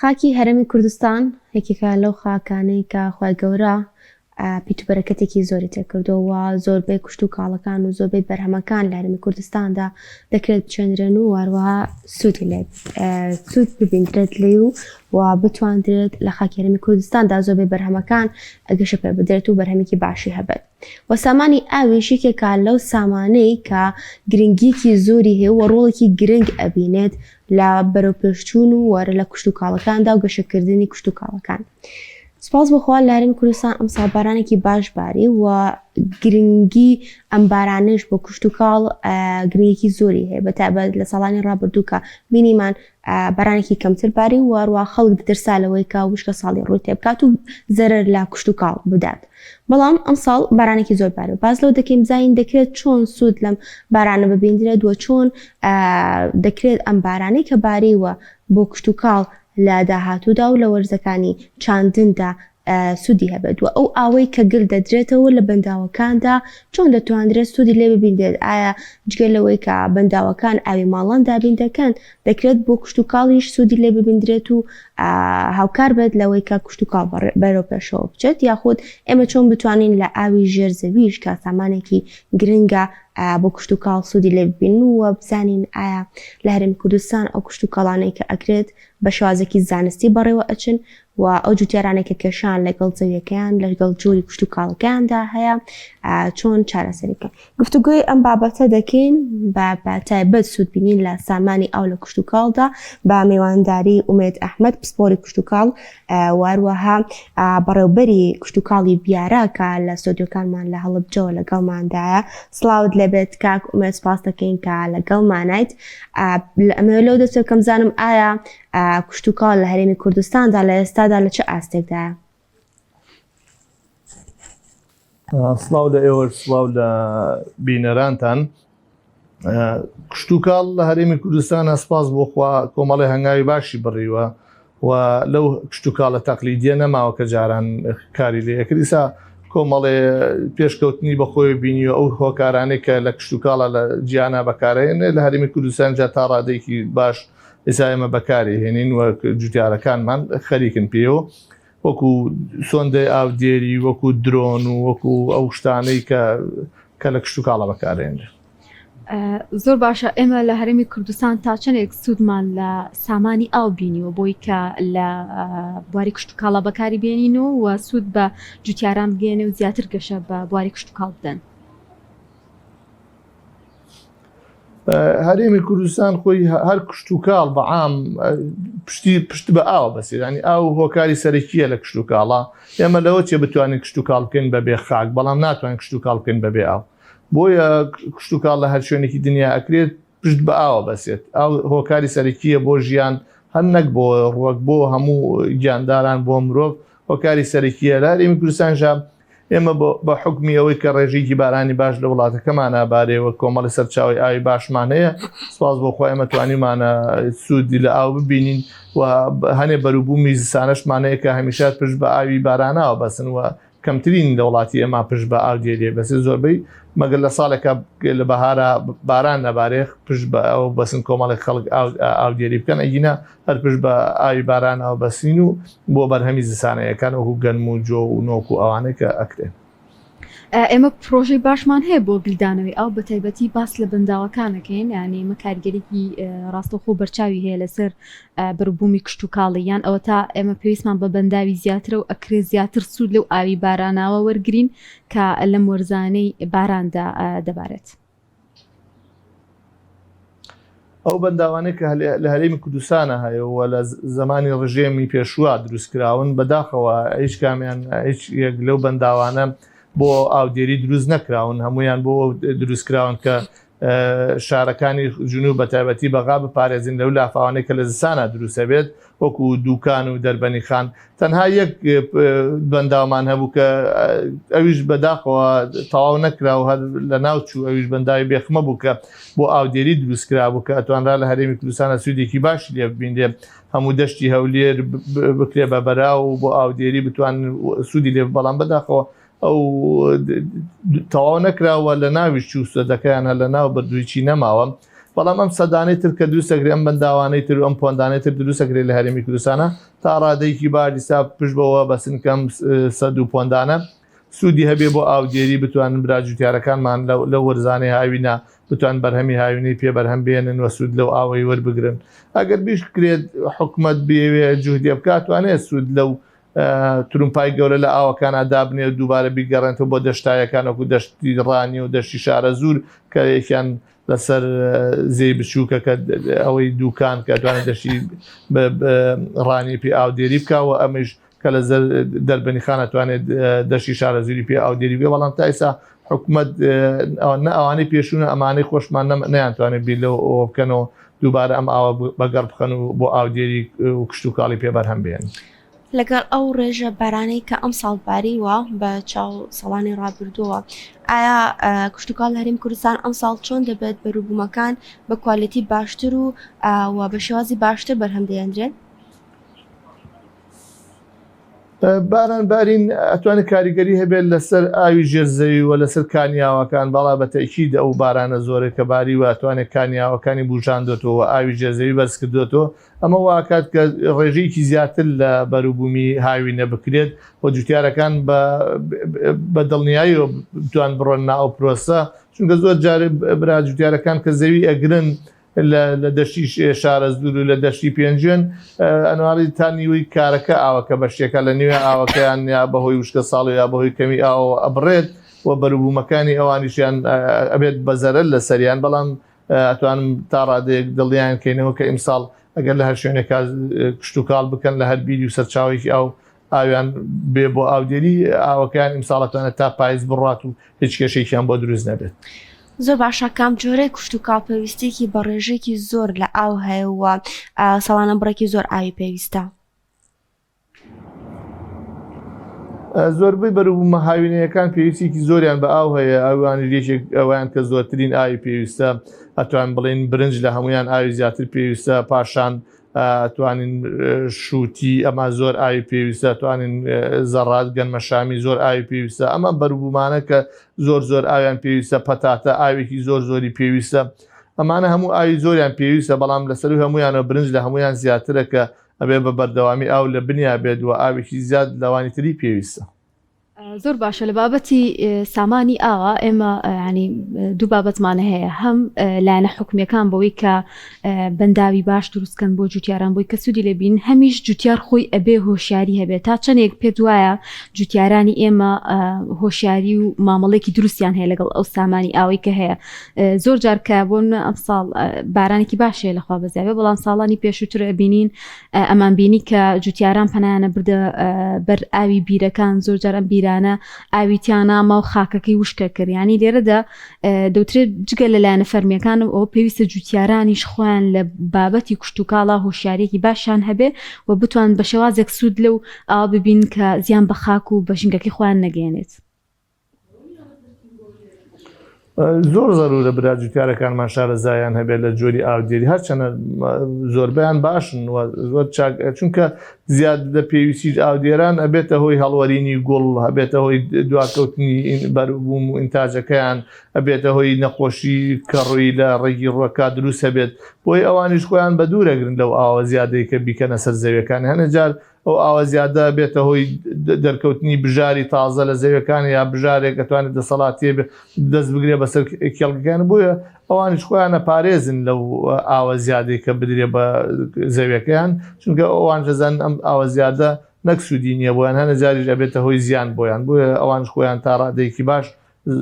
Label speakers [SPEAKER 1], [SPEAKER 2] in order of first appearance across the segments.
[SPEAKER 1] خاکی هەرێمی کوردستان یەکێکە لەو خاکانەی کە خوای گەورە پیتوبەرەکەتێکی زۆری تێکردەوە زۆربەی کوشت و کاڵەکان و زۆربەی بەرهەمەکان لە هەرێمی کوردستاندا دەکرێت بچێنرێن و هەروەها سوودی لێت سوود ببیندرێت لێ و بتواندرێت لە خاکی هەرێمی کوردستاندا زۆربەی بەرهەمەکان گەشە پێ بدرێت و بەرهەمێکی باشی هەبێت و سامانی ئاویش یەکێکە لەو سامانەی کە گرنگیەکی زۆری هەیە و ڕۆڵێکی گرنگ ئەبینێت لە بەرەوپێشچوون و وەرە لە کوشت و کاڵەکاندا و گەشەکردنی کوشت و کاڵەکان. سپاس بخوا لە هەرێمی کوردستان ئەمساڵ بارانێکی باش باری و گرنگی ئەم بارانش بۆ کوشت و کاڵ گرنگێکی زۆری هەیە بەتایبەت لە ساڵانی ڕابردوو کە بینیمان بارانێکی کەمتر باری و هەروە خەڵک دەترسالەوەی کە وشکە ساڵی ڕووی تێ بکات و زەرەر لە کوشت و کاڵ بدات. بەڵام ئەمساڵ بارانێکی زۆر بارە باز لەو دەکەین بزانین دەکرێت چۆن سوود لەم بارانە ببیندرێت و چۆن دەکرێت ئەم بارانەی کە باریوە بۆ کوشت و کاڵ لە داهاتوودا و لە وەرزەکانی چاندندا سوودی هەبێت و ئەو ئاوەی کە گل دەدرێتەوە لە بەنداوەکاندا چۆن دەتوانرێت سوودی لێ ببیندێت ئایا جگەل لەوەی کە بەنداوەکان ئاوی ماڵان دابین دەکەن دەکرێت بۆ کوشت و کاڵیش سوودی لێ ببیندرێت و هاوکار بێت لەوەی کە کوشت و کاڵ بەرەو پێشەوە بچێت یاخود ئێمە چۆن بتوانین لە ئاوی ژێرزەویش کە سامانێکی گرنگە بۆ کوشت و کاڵ سوودی لێ ببین و بزانین ئایا لە هەرێمی کوردستان ئەو کوشت و کاڵانەی کە ئەکرێت بە شێوازێکی زانستی بەڕێوە ئەچن و ئەو جوتیارانێکە کێشان لەگەڵ زەویەکەیان لەگەڵ جۆری کوشت و کاڵەکاندا هەیە چۆن چارەسەریکە گفتوگوی ئەم بابەتە دەکەین بە تایبەت سوودبینین لە سامانی ئەو لە کوشت و کاڵدا با میوانداری ئومێد ئەحمەد پسپۆری کوشت و کاڵ واروەها بەڕێوبەری کوشت و کاڵی بیارەکە لە سۆدیۆکانمان لە هەڵبجەوە لەگەڵماندایە سڵاوت لەبێت کاک ئومێد سپاس دەکەین کە لەگەڵمانیت ئەمە لەو دەچێت کەم زانم ئایا کوشت و کاڵ لە هەرێمی کوردستاندا لە ئێستادا لە چه ئاستێکدایە؟
[SPEAKER 2] سڵاو لە ئێوە سڵاو لە بینەرانتان کوشت و کاڵ لە هەرێمی کوردستانە سپاس بۆخوا کۆمەڵی هەنگاوی باشی بڕیوە و لەو کوشت و کاڵە تەقلیدیە نەماوە کە جاران کاری لێ ئەکریسا کۆمەڵێ پێشکەوتنی بەخۆی بینیوە ئەو هۆکارانەی کە لە کوشت و کاڵە لە جیانە بەکارێنێ لە هەرێمی کوردستان جا تا ڕادێکی باش ئێستا ئێمە بەکاری هێنین و جوتیارەکانمان خەریکن پێوە وەکو سۆندەی ئاودێری وەکو درۆن و وەکو ئەو شتانەی کە لە کوشت و کاڵە بەکارێنێ.
[SPEAKER 3] زۆر باشە ئێمە لە هەرێمی کوردستان تا چەندێک سوودمان لە سامانی ئاو بینیوە بۆی کە لە بواری کوشت و کاڵە بەکاری بێنین و سوود بە جوتیاران بگەێنێ و زیاتر گەشە بە بواری کوشت و کاڵ بدەن.
[SPEAKER 2] هەرێمی کوردستان خۆی هەر کوشت و کاڵ بەعام پشت بە ئاوە بەسێ ینی ئاو هۆکاری سەرەکیە لە کوشت و کاڵە ئێمە لەوە چێ بتوانین کوشت و کاڵ بکەین بەبێ خاک بەڵام ناتوانین کوشت و کاڵ بکەین بەبێ ئاو بۆیە کوشت و کاڵ لە هەر شوێنێکی دنیا ئەکرێت پشت بە ئاوە بەسێت ئاو هۆکاری سەرەکیە بۆ ژیان هەر نەک بۆ ڕوەک بۆ هەموو گیانداران بۆ مرۆڤ هۆکاری سەرەکیە لە هەرێمی کوردستانژە ئێمە بە حکمی ئەوەی کە ڕێژێکی بارانی باش لە وڵاتەکەمان نابارێەوە کۆمەڵی سەرچاوی ئاوی باشمان هەیە سپاس بۆخوا ئێمە توانیمانە سوودی لە ئاو ببینین و هەنێ بەروبوومی زستانەشمانەیە کە هەمیشات پشت بە ئاوی باراناوە بەسن و کەمترین لە وڵاتی ئێمە پشت بە ئاو دێریە بەسێ زۆربەی مەگەر لە ساڵێکە لە بەهارە باران نەبارێخ پشت بە ئەو بەسن کۆمەڵی خەڵک ئاودێری بکەن ئەگینە هەر پشت بە ئاوی بارانەوە بەسین و بۆ بەرهەمی زستانەیەکان وەکو گەرم و جۆ و نۆک و ئەوانەی کە ئەکرێن.
[SPEAKER 3] ئێمە پرۆژەی باشمان هەیە بۆ گلدانەوەی ئەو بە تایبەتی باس لە بەنداوەکانەکەین یعنی ئێمە کاریگەرێکی ڕاستەوخۆ بەرچاوی هەیە لەسەر بەروبوومی کوشت و کاڵی یان ئەوە تا ئێمە پێویستمان بە بەنداوی زیاترە و ئەکرێ زیاتر سوود لەو ئاوی باراناوە وەرگرین کە لەم وەرزانەی باراندا دەبارێت.
[SPEAKER 2] ئەو بەنداوانەی کە لە هەرێمی کوردستانە هەیەەوە لە زمانی ڕژێمی پێشووا دروستکراون بەداخەوە هیچ کامیان هیچ یەک لەو بەنداوانە بۆ ئاودێری دروست نەکراون هەمویان بۆ دروستکراون کە شارەکانی جنوب بە تایبەتی بەغا بپارێزین لەو لافاوانەی کە لە زستانە دروستە بێت وەکو دووکان و دەربەنی خان تەنها یەک بەنداومان هەبوو کە ئەویش بەداخەوە تەواو نەکرا و هەر لە ناوچوو ئەویش بەنداوی بێخمە بوو کە بۆ ئاودێری دروستکرا بوو کە ئەتوانرا لە هەرێمی کوردستانە سوودێکی باشی لێ ببیندێ هەموو دەشتی هەولێر بکرێ بە بەراو و بۆ ئاودێری بتوان سوودی لێ بەڵام بەداخەوە ئەو تەواو نەکراوە لە ناویش چووسە دەکەیانە لە ناو بەردوویی نەماوە بەڵام ئەم سەدانەی تر کە دروستەکرێ ئەم بەنداوانەی تر ئەم پۆندانەی تر دروستەکرێت لە هەرێمی کوردستانە تا ڕادەیەکی باریسا پشت بەوە بە سنکەم 100 پۆندانە سوودی هەبێ بۆ ئاودێری بتوانن براجوتیارەکانمان لە وەرزانەی هاوینە بتوان بەرهەمی هاوینەی پێ بەرهەم بێنن و سوود لەو ئاوەی وەربگرن ئەگەر بیشکرێت حکومت بێوێ جوهدێ بکات توانێت سوود لەو ترومپای گەورە لە ئاوەکانە دابنێ و دووبارە بیگەڕێنەوە بۆ دەشتایەکان وەکو دەشتی ڕانی و دەشتی شارە زوور کە یەکیان لەسەر زێی بچووکە کە ئەوەی دووکان کە توانێت دەشتی ڕانی پێ ئاودێری بکەوە ئەمەش کە لە دەربەنی خانە توانێت دەشتی شارە زوری پێ ئاودێری بێ بەڵام تا ئێستا حکومت ئەوانەی پێشونە ئەمانەی خۆشمان نەیانتوانێت بیر لەوە بکەنەوە دووبارە ئەم ئاوە بەگەڕ بخەن و بۆ ئاودێری و کشت و کاڵی پێ بەرهەم بێن.
[SPEAKER 1] لەگەڵ ئەو ڕێژە بارانەی کە ئەم ساڵ باریوە بە چاو ساڵانی ڕابردووە ئایا کشتتوکال لە هەرێمی کوردستان ئەم ساڵ چۆن دەبێت بەروبوومەکان بە کوالیتی باشتر و بە شێوازی باشتر بەرهەم دەیەندرێت؟
[SPEAKER 2] باران بارین ئەتوانێت کاریگەری هەبێت لەسەر ئاوی ژێرزەوی و لەسەر کانیاوەکان بەڵا بە تەکید ئەو بارانە زۆرە کە باری و ئەتوانێت کانیاوەکانی بوژاندۆتەوە ئاوی ژێرزەوی بەرز کردوێتەوە ئەمە واکات کە ڕێژەیەکی زیاتر لە بەروبوومی هاوینە بکرێت بۆ جوتیارەکان بە دڵنیایی و بتوان بڕۆن ناو پرۆسە چونکە زۆر جارێ برا جوتیارەکان کە زەوی ئەگرن لە دەشتی شارە زور و لە دەشتی پێنجێن ئەنواڵی تا نیوەی کارەکە ئاوەکە بەشتێکە لە نیوێ ئاوەکەیان یا بەهۆی وشکە ساڵ یا بەهۆی کەمی ئاوە ئەبڕێت و بەروبوومەکانی ئەوانیشیان ئەبێت بەزەرە لە سەریان بەڵام ئەتوانم تا ڕادەیەک دڵیان کەینەوە کە ئیمساڵ ئەگەر لە هەر شوێنێک کشت و کاڵ بکەن لە هەر بیری و سەرچاوێکی ئاویان بێ بۆ ئاودێری ئاوەکەیان ئیمساڵەتوانێت تا پاییز بڕات و هیچ کێشێکیان بۆ دروست نەبێت.
[SPEAKER 1] زۆر باشە کام جۆرەی کشت و کاڵ پێویستێکی بە ڕێژێکی زۆر لە ئاو هەیە و ساڵانە بڕێکی زۆر ئاوی پێویستە.
[SPEAKER 2] زۆربەی بەروبوومە هاوینەکان پێویستێکی زۆریان بە ئاو هەیە ئەوانی ڕێژێک ئەویان کە زۆرترین ئاوی پێویستە ئەتوان بڵێن برنج لە هەمویان ئاوی زیاتر پێویستە پاشان توانین شووتی ئەمە زۆر ئاوی پێویستە توانین زەڕات گەنمە شامی زۆر ئاوی پێویستە ئەمە بەروبوومانە کە زۆر ئاویان پێویستە پەتاتە ئاوێکی زۆری پێویستە ئەمانە هەموو ئاوی زۆریان پێویستە بەڵام لەسەر هەمویانە برنج لە هەمویان زیاترە کە ئەبێ بە بەردەوامی ئاو لە بنیا بێت و ئاوێکی زیاد لەوانی تری پێویستە.
[SPEAKER 3] زۆر باشە لە بابەتی سامانی ئاوا ئێمە ینی دوو بابەتمانە هەیە هەم لایەنە حکومیەکان بەوەی کە بەنداوی باش دروستکەن بۆ جوتیاران بۆی کە سوودی لێبین هەمیش جوتیار خۆی ئەبێ هۆشیاری هەبێت تا چەندێک پێ وایە جوتیارانی ئێمە هۆشیاری و مامەڵێکی دروستیان هەیە لەگەڵ ئەو سامانی ئاوی کە هەیە زۆر جار کە بۆ ئەم ساڵ بارانێکی باشەیە لەخوا بەزیاوێ بەڵام ساڵانی پێشووتر ئەبینین ئەمان بینی کە جوتیاران پەنایانە بردە بەر ئاوی بیرەکان زۆر جار ئەم بیرانە ئاویتیانە ماو خاکەکەی وشکە کردیانی لێرەدا دەوترێت جگە لەلایەنە فەرمیەکان ئەو پێویستە جوتیارانیش خۆیان لە بابەتی کشت و کاڵا هۆشیارێکی باشیان هەبێ و بتوان بە شێوازێک سوود لەو ئاوا ببین کە زیان بە خاک و بە ژینگەکەی خۆیان نەگەێنێت.
[SPEAKER 2] زۆر زەرورە برا جوتیارەکانمان شارەزایان هەبێت لە جۆری ئاودێری هەرچەنە زۆربیان باشن زۆر چونکە زیاد لە پێویستی ئاودێران ئەبێتە هۆی هەڵوەرینی گوڵ هەبێتە هۆی دواکەوتنی بەروبووم و ئینتاجەکەیان ئەبێتە هۆی نەخۆشی کەڕووی لە ڕێگی ڕوەکە دروست هەبێت بۆی ئەوانیش خۆیان بە دوورەگرن لەو ئاوە زیادەی کە بیکەنە سەر زەویەکان هەنەجار ئەو ئاوە زیادە بێتە هۆی دەرکەوتنی بژاری تازە لە زەویەکان یا بژارێک دەتوانێت دەسەڵاتی دەست بگرێ بەسەر کێڵگەکان بووە ئەوانیش خۆیانە پارێزن لەو ئاوە زیادەی کە بدرێ بە زەویەکەیان چونکە ئەوان دەزان ئەم ئاوە زیادە نەک سوودی نییە بۆیان هەنەجاریش ئەبێتە هۆی زیان بۆیان بووە ئەوانش خۆیان تا ڕادەیەکی باش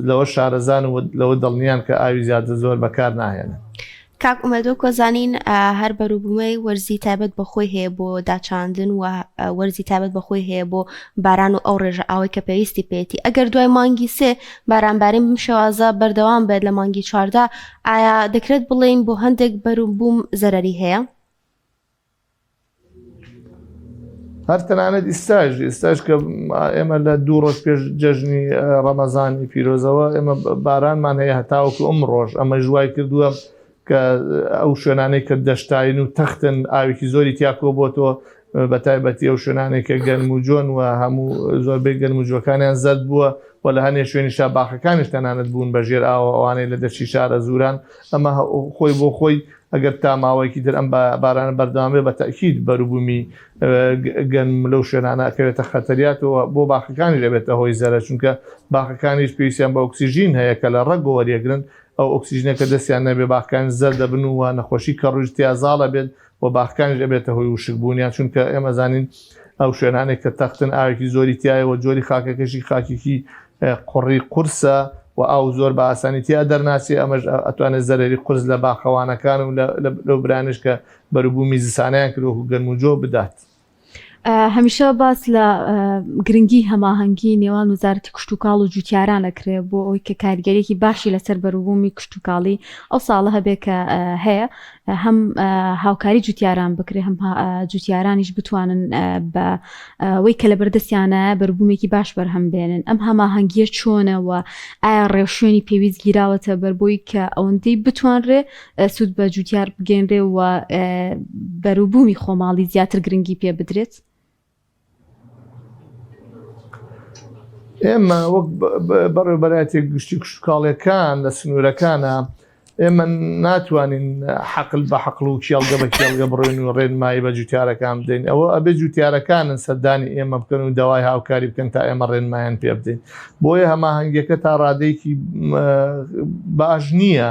[SPEAKER 2] لەوە شارەزان و لەوە دڵنیان کە ئاوی زیادە زۆر بەکار ناهێنن.
[SPEAKER 1] کاک ئومێدۆ کۆزانین هەر بەروبوومەی وەرزی تایبەت بەخۆی هەیە بۆ داچاندن و وەرزی تایبەت بەخۆی هەیە بۆ باران و ئەو ڕێژە ئاوی کە پێویستی پێێتی ئەگەر دوای مانگی سێ بارانبارین بم شێوازە بەردەوام بێت لە مانگی 14 ئایا دەکرێت بڵێین بۆ هەندێک بەروبووم زەرەری هەیە؟
[SPEAKER 2] هەر تەنانەت ئێستاش کە ئێمە لە 2 ڕۆژ پێش جەژنی ڕەمەزانی پیرۆزەوە ئێمە بارانمان هەیە هەتاوەکو ئەم ڕۆژ ئەمە ژوای کردووە کە ئەو شوێنانەی کە دەشتاین و تەختن ئاوێکی زۆری تیاکۆ بۆتەوە بە تایبەتی ئەو شوێنانێک کە گەرم و جۆن و هەموو زۆربەی گەرم و جوەکانیان زەرد بووە و لە هەنێ شوێنیشا باخەکانیش تەنانەت بوون بەژێر ئاوە ئەوانەی لە دەرچی شارە زوران ئەمە خۆی بۆ خۆی ئەگەر تا ماوەیەکی تر ئەم بارانە بەردەوامێ بە تەکید بەروبوومی گەرم لەو شوێنانە ئەکەوێتە خەتەریاتەوە بۆ باخەکانی دەبێتە هۆی زەرە چونکە باخەکانیش پێویستیان بە ئۆکسیژین هەیە کە لە ڕەگ وەریەگرن ئەو ئۆکسیژنەکە دەستیان نەبێ باخەکان زەر دەبن و نەخۆشی کە ڕووی تیازاڵە بێت و باخەکانیش دەبێتە هۆی وشکبوونیان چونکە ئێمە زانین ئەو شوێنانێک کە تەختن ئاوێکی زۆری تایەوە جۆری خاکەکەشی خاکێکی قوڕی قورسە و ئاو زۆر بە ئاسانی تیا دەرناسی ئەمەش ئەتوانێت زەرری قورس لە باخەوانەکان و لەو برانش کە بەروبوومی زستانیان کردوەکو گەرم و جۆ بدات.
[SPEAKER 3] هەمیشە باس لە گرنگی هەماهەنگی نێوان وزارەتی کشتتوکاڵ و جوتیارانەکرێت بۆ ئەوی کە کاریگەرێکی باشی لەسەر بەروبوومی کشتتوکاڵی ئەو ساڵە هەبێت کە هەیە هەم هاوکاری جوتیاران بکرێ هەم جوتیارانیش بتوانن بە وەی کە لە بەردەستیانە بەروبوومێکی باش بەرهەم بێنن ئەم هەماهەنگیە چۆنەوە ئایا ڕێوشوێنی پێویست گیراوەتە بەربۆی کە ئەوەندەی بتوانرێ سوود بە جوتیار بگەێنرێ و بەروبوومی خۆماڵی زیاتر گرنگی پێ بدرێت.
[SPEAKER 2] ئێمە وەک بەڕێوەبەرایەتێک گشتی کشتتوکاڵیەکان لە سنوورەکانە ئێمە ناتوانین حەقل بە حەقل و کێڵگە بە کێڵگە بڕۆین و ڕێنمایی بە جوتیارەکان بدەین ئەوە ئەبێ جوتیارەکانن سەردانی ئێمە بکەن و داوای هاوکاری بکەن تا ئێمە ڕێنمایان پێ بدەین بۆیە هەماهەنگیەکە تا ڕادەیەکی باش نییە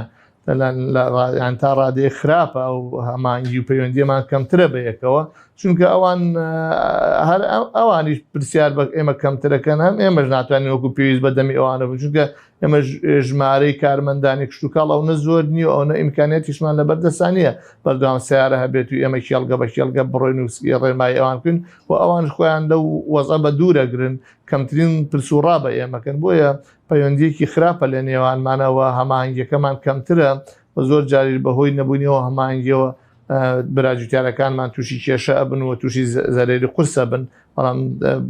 [SPEAKER 2] تا ڕادەیە خراپە ئەو هەماهەنگی و پەیوەندیەمان کەمترە بەیەکەوە چونکە ئەوان هەر ئەوانیش پرسیار بە ئێمە کەمترەکەن هەم ئێمەش ناتوانین وەکو پێویست بەدەمی ئەوانە بن چونکە ئێمە ژمارەی کارمەندانی کشتتوکاڵ ئەو نە زۆر نییە ئەو نە ئیمکانێتیشمان لە بەردەستانیە بەردەوام سیارە هەبێت و ئێمە کێڵگە بە کێڵگە بڕۆین و ڕێنمایی ئەوان بکەین و ئەوانش خۆیان لەو وەزە بە دوورەگرن کەمترین پرسوڕا بە ئێمەکەن بۆیە پەیوەندیەکی خراپە لە نێوانمانەوە هەماهەنگیەکەمان کەمترە و زۆر جاری بەهۆی نەبوونیەوە هەماهەنگیەوە براجوتیارەکان تووشی کێشە ئەبن و تووشی زەرێری قورسە بن بەڵام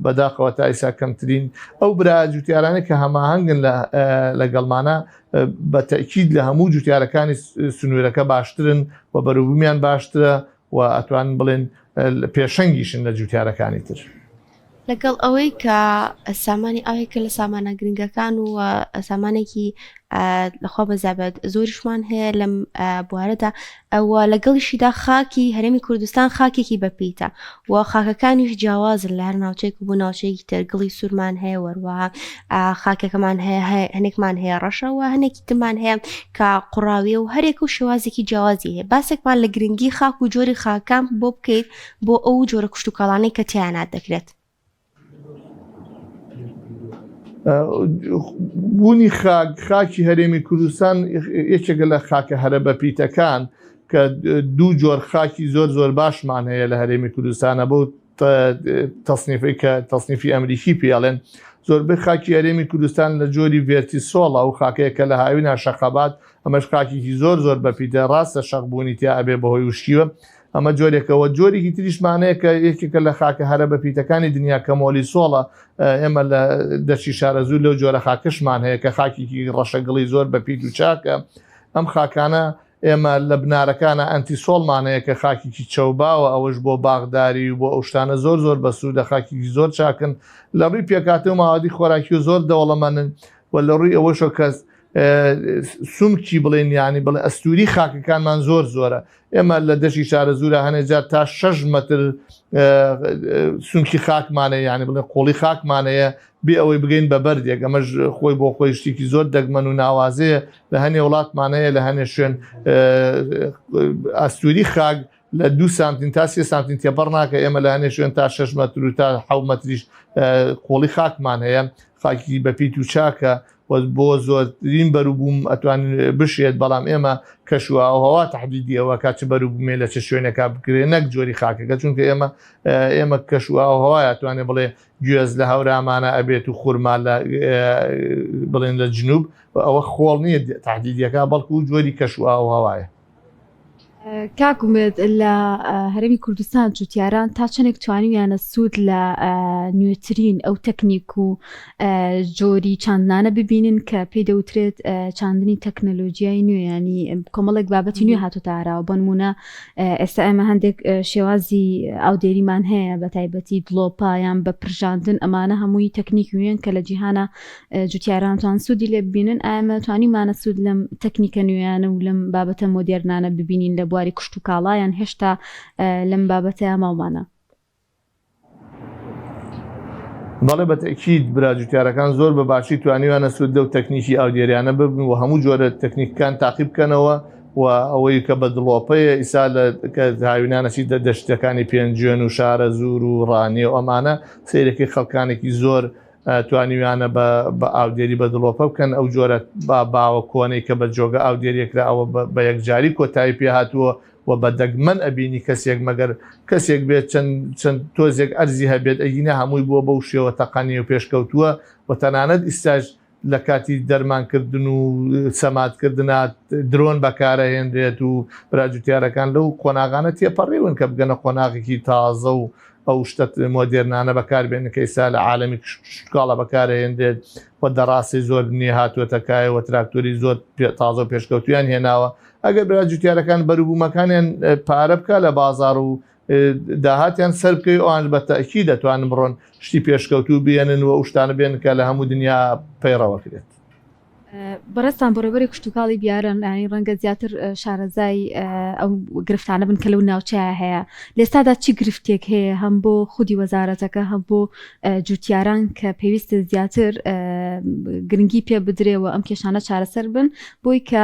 [SPEAKER 2] بەداخەوە تا ئیسا کەمترین ئەو براجوتیارانە کە هەماهەنگن لەگەڵمانە بە تەکید لە هەموو جوتیارەکانی سنوورەکە باشترن و بەروبوومیان باشترە و ئەتوان بڵێن پێشەنگیشن لە جوتیارەکانی تر.
[SPEAKER 1] لەگەڵ ئەوەی کە سامانی ئاوێکە لە سامانە گرنگەکان و سامانێکی لەخوا بەزابەت زۆریشمان هەیە لەم بوارەدا ئەوە لەگەڵیشیدا خاکی هەرێمی کوردستان خاکێکی بەپیتە و خاکەکانیش جیاوازن لە هەر ناوچەیەک بۆ ناوچەیەکی تەرگڵی سوورمان هەیە وەروەها خاکەکەمان هەیە هەنێکمان هەیە ڕەشەوە هەنێکی تمان هەیە کە قوڕاویە و هەرێک و شێوازێکی جیاوازی هەیە باسێکمان لە گرنگی خاک و جۆری خاکان بۆ بکەیت بۆ ئەو جۆرە کشتتوکاڵانەی کە تیانات دەکرێت.
[SPEAKER 2] بوونی خاکی هەرێمی کوردستان یەکێکە لە خاکە هەرە بەپیتەکان کە دوو جۆر خاکی زۆر باشمان هەیە لە هەرێمی کوردستانە بۆ تەصنیفی کە تەصنیفی ئەمریکی پێڵێن زۆربەی خاکی هەرێمی کوردستان لە جۆری ڤێرتیسۆڵە و خاکەیەکە لە هاوینە شەقەبات ئەمەش خاکێکی زۆر بەپیتە ڕاستە شەقبوونی تیا ئەبێ بەهۆی وشکیوە ئەمە جۆرێکەوە جۆرێکی تریشمانەیە کە یەکێکە لە خاکە هەرە بەپیتەکانی دنیا کە مۆلی سۆڵە ئێمە لە دەشی شارەزوو لەو جۆرە خاکەشمان هەیە کە خاکێکی ڕەشەگڵی زۆر بەپیت و چاکە ئەم خاکانە ئێمە لە بنارەکانە ئەنتیسۆڵمانەیە کە خاکێکی چەوباوە ئەوەش بۆ باغداری و بۆ ئەو شتانە زۆر بەسوودە خاکێکی زۆر چاکن لە ڕووی پێکاتەوە ماوەدی خۆراکی و زۆر دەوڵەمەنن و لە ڕووی ئەوەشە کەس سومکی بڵێن ینی بڵێ ئەستوری خاکەکانمان زۆرە ئێمە لە دەشی شارە زورە هەنێجار تا 6 مەتر سومکی خاکمانەیە ینی بڵێ قۆڵی خاکمانەیە بێ ئەوەی بگەین بە بەردێک ئەمەش خۆی بۆ خۆی شتێکی زۆر دەگمەن و ناوازەیە لە هەنێ وڵاتمانەیە لە هەنێ شوێن ئەستوری خاک لە 2 سانتیم تا 3 سانتیم تێپەڕ ناکە ئێمە لە هەنێ شوێن تا 6 مەتر و تا 7 مەتریش قۆڵی خاکمان هەیە خاکی بەپیت و چاکە بۆ زۆرترین بەروبووم ئەتوانین بشێت بەڵام ئێمە کەشوە ئەوهەوا تحدیدیەوە کاچ بەروبوومێ لە چه شوێنێکا بکرێت نەک جۆری خاکەکە چونکە ئێمە کەشوە ئەوهەوای ئەتوانێت بڵێ گوێز لە هەورامانە ئەبێت و خورما لە بڵێن لە جنوب ئەوە خۆڵ نییە تحدیدیەکە بەڵکو و جۆری کەشوە ئەوهەوایە.
[SPEAKER 3] کاکومت لە هەرێمی کوردستان جوتیاران تا چەندێک توانیویانە سوود لە نوێترین ئەو تەکنیک و جۆری چاندانە ببینن کە پێی دەوترێت چاندنی تەکنەلۆژیای نوێیانی کۆمەڵێک بابەتی نوێ هاتوتە ئاراوە بۆ نمونە ئێستا ئێمە هەندێک شێوازی ئاودێریمان هەیە بە تایبەتی دڵۆپایان بە پرژاندن ئەمانە هەمووی تەکنیک نوێن کە لە جیهانە جوتیاران توان سوودی لێ ببینن ئامە توانیمانە سوود لەم تەکنیکە نوێیانە و لەم بابەتە مۆدێرنانە ببینین لە بواری کشت و کاڵایان هێشتا لەم بابەتەیە ماڵمانە.
[SPEAKER 2] بەڵێ بەتەکید براجوتیارەکان زۆر بە باشی توانیوانە سوود لەو تەکنیکی ئاودێریانە ببن و هەموو جۆرە تەکنیکەکان تاقیب بکەنەوە و ئەوەی کە بە دڵۆپەیە ئیسا کە هاوینانەسی دەشتەکانی پێنجێن و شارە زور و ڕانی و ئەمانە سیرەکەی خەڵکانێکی زۆر توانیوانە بە ئاودێری بە دڵۆپە بکەن ئەو جۆرە باوە کۆنەی کە بە جۆگە ئاودێریەکرا ئەوە بە یەکجاری کۆتایی پێ هاتووە و بە دەگمەن ئەبینی کەسێک مەگەر کەسێک بێت چەند تۆزێک ئەرزی هەبێت ئەگینە هەمووی بووە بەو شێوە تەقانی و پێشکەوتووە و تەنانەت ئیستاژ لە کاتی دەرمانکردن و سەماتکردنات درۆن بەکارەهێنرێت و براجوتیارەکان لەو قۆناغانە تێپەڕێون کە بگەنە قۆناغێکی تازە و ئەو شتە مۆدێرنانە بەکاربێن کە ئێستا لە عالەمی شتکاڵە بەکارەهێنرێت و دەڕاستی زۆر نێ هاتووەتەکایەوە تراکتۆری زۆر تازە و پێشکەوتویان هێناوە ئەگەر براجوتیارەکان بەروبوومەکانیان پارە بکە لە بازار و داهاتیان سەر بکەی ئەوان بە تەکی دەتوانن بڕۆن شتی پێشکەوتوو بێنن و ئەو شتانە بێن کە لە هەموو دنیا پەیڕەوەکرێت.
[SPEAKER 3] بەڕستان بۆرەبەری کشتتوکاڵی بیارن ینی ڕەنگە زیاتر شارەزای ئەو گرفتانە بن کە لەو ناوچەیە هەیە لێستادا چی گرفتێک هەیە هەم بۆ خودی وەزارەتەکە هەم بۆ جوتیاران کە پێویستە زیاتر گرنگی پێ بدرێەوە ئەم کێشانە چارەسەر بن بۆی کە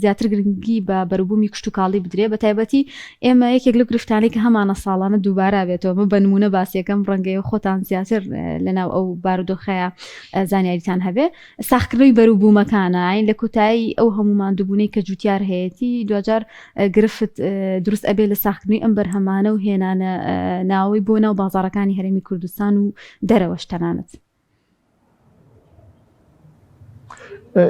[SPEAKER 3] زیاتر گرنگی بە بەروبوومی کشتتوکاڵی بدرێ بە تایبەتی ئێمە یەکێک لە گرفتانێک کە هەمانە ساڵانە دووبارە بێتەوە بە نمونە باسیەکەم ڕەنگەی خۆتان زیاتر لەناو ئەو بارودۆخەیە زانیاریتان هەبێ ساختکردنەوەی بوومەکانە ئاین لە کۆتایی ئەو هەموو ماندووبوونەی کە جوتیار هەیەی دوجار گرفت دروست ئەبێ لە ساختنی ئەم بەرهەمانە و هێنانە ناوی بۆ ناو بازارەکانی هەرێمی کوردستان و دەرەوەش تەنانەت.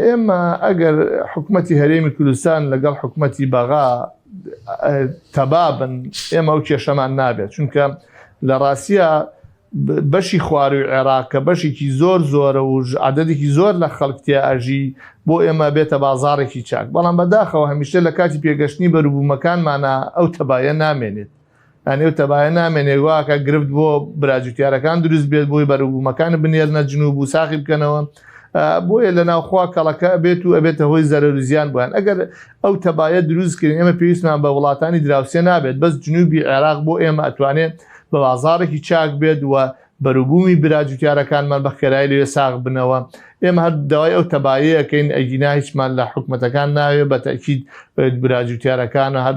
[SPEAKER 2] ئێمە ئەگەر حکوومەتی هەرێمی کوردستان لەگەڵ حکوومەتی بەغا تەبابن ئێمە ئەو کێشەمان نابێت چونکە لە ڕاستیە بەشی خواروی عێراق کە بەشێکی زۆر زۆرە و عەدەدێکی زۆر لە خەڵکتیا ئەژی بۆ ئێمە بێتە بازارێکی چاک بەڵام بەداخەوە هەمیشە لە کاتی پێگەشتنی بەروبوومەکانمانە ئەو تەبایە نامێنێت ئەنێ و تەبایە نامێنێ واکە گرفت بۆ براجوتیارەکان دروست بێت بۆی بەروبوومەکان بنێرنە جنوب و ساقی بکەنەوە بۆیە لە ناوخوا کەڵەکە بێت و ئەبێتە هۆی زەرەرزیان بوویان ئەگەر ئەو تەبایە دروستکردن ئێمە پێویستمان بە وڵاتانی دراوسێ نابێت بەس جنوبی عێراق بۆ ئێمە ئەتوانێت بە بازارێکی چاک بێت و بەروبوومی براجوتیارەکانمان بە خێرایی لێ ساغ بنەوە ئێمە هەر داوای ئەو تەبایەکەین ئەگینا هیچمان لە حکوومەتەکان ناوێ بە تەکید براجوتیارەکان و هەر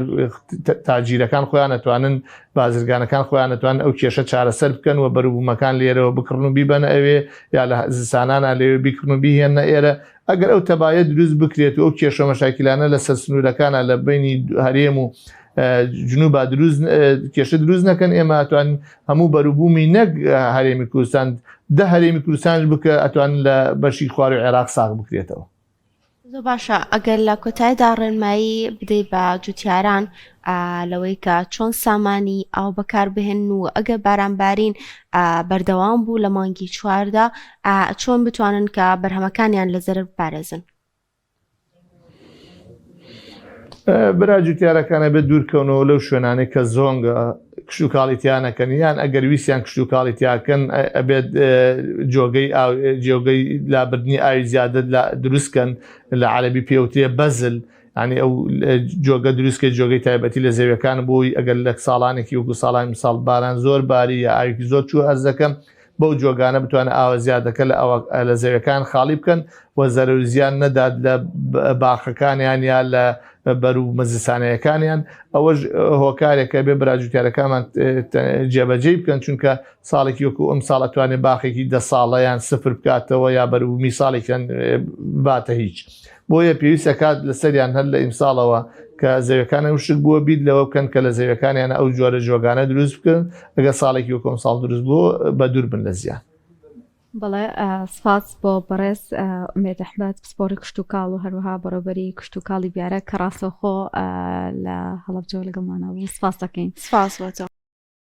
[SPEAKER 2] تاجیرەکان خۆیان ئەتوانن بازرگانەکان خۆیان ئەتوانن ئەو کێشە چارەسەر بکەن و بەروبوومەکان لێرەوە بکڕن و بیبەنە ئەوێ یا لە زستانانە لێوێ بیکڕن و بیهێنە ئێرە ئەگەر ئەو تەبایە دروست بکرێت و ئەو کێشە مەشاکیلانە لە سەر سنوورەکانە لە بینی هەرێم و جنوبا کێشە دروست نەکەن ئێمە ئەتوانین هەموو بەروبوومی نەک هەرێمی کوردستان دە هەرێمی کوردستانش بکە ئەتوانن لە بەشی خواروی عێراق ساغ بکرێتەوە.
[SPEAKER 1] زۆر باشە ئەگەر لە کۆتاییدا ڕێنمایی بدەیت بە جوتیاران لەوەی کە چۆن سامانی ئاو بەکار بهێن و ئەگە بارانبارین بەردەوام بوو لە مانگی چواردا چۆن بتوانن کە بەرهەمەکانیان لە زەرر بپارێزن.
[SPEAKER 2] براجوتیارەکانە بێت دوورکەونەوە لەو شوێنانەی کە زۆنگە کشتتوکاڵیتیانەکەن یان ئەگەر ویسیان کشتتوکاڵیتیاکەن ئەبێت جێگەی لابردنی ئاوی زیادە دروستکەن لە عەرەبی پێوتێ بەزل ینی ئەو جۆگە دروستکە جۆگەی تایبەتی لە زەویەکان بۆی ئەگەر لە ساڵانێکی وەکو ساڵانی ساڵ باران زۆر باری یا ئاوێکی زۆر چوو هەرز دەکەم بەو جۆگانە بتوانە ئاوە زیادەکە لە زەویەکان خاڵی بکەن و زەرەرزیان نەدات لە باخەکانیان یا لە بەرو مەزستانەیەکانیان ئەوەش هۆکارێکە بێ براجوتیارەکانمان جێبەجێ بکەن چونکە ساڵێکی وەکو ئەم ساڵ ئەتوانێت باخێکی 10 ساڵەیان سفر بکاتەوە یا بەرومی ساڵێکیان باتە هیچ بۆیە پێویستە کات لەسەریان هەر لە ئیمساڵەوە کە زەویەکانە وشک بووە بیت لەوە بکەن کە لە زەویەکانیان ئەو جۆرە جۆگانە دروست بکەن ئەگە ساڵێکی وەکۆم ساڵ دروست بوو بە دوور بن لە زیان.
[SPEAKER 3] بەڵێ سپاس بۆ بەڕێز ئومێد ئەحمەد پسپۆری کشت و کاڵ و هەروەها بەڕێوەبەری کشت و کاڵی بیارە کە ڕاستەوخۆ لە هەڵەبجە لەگەڵمانە بوو. سپاس دەکەین.
[SPEAKER 4] سپاس بۆ تۆ.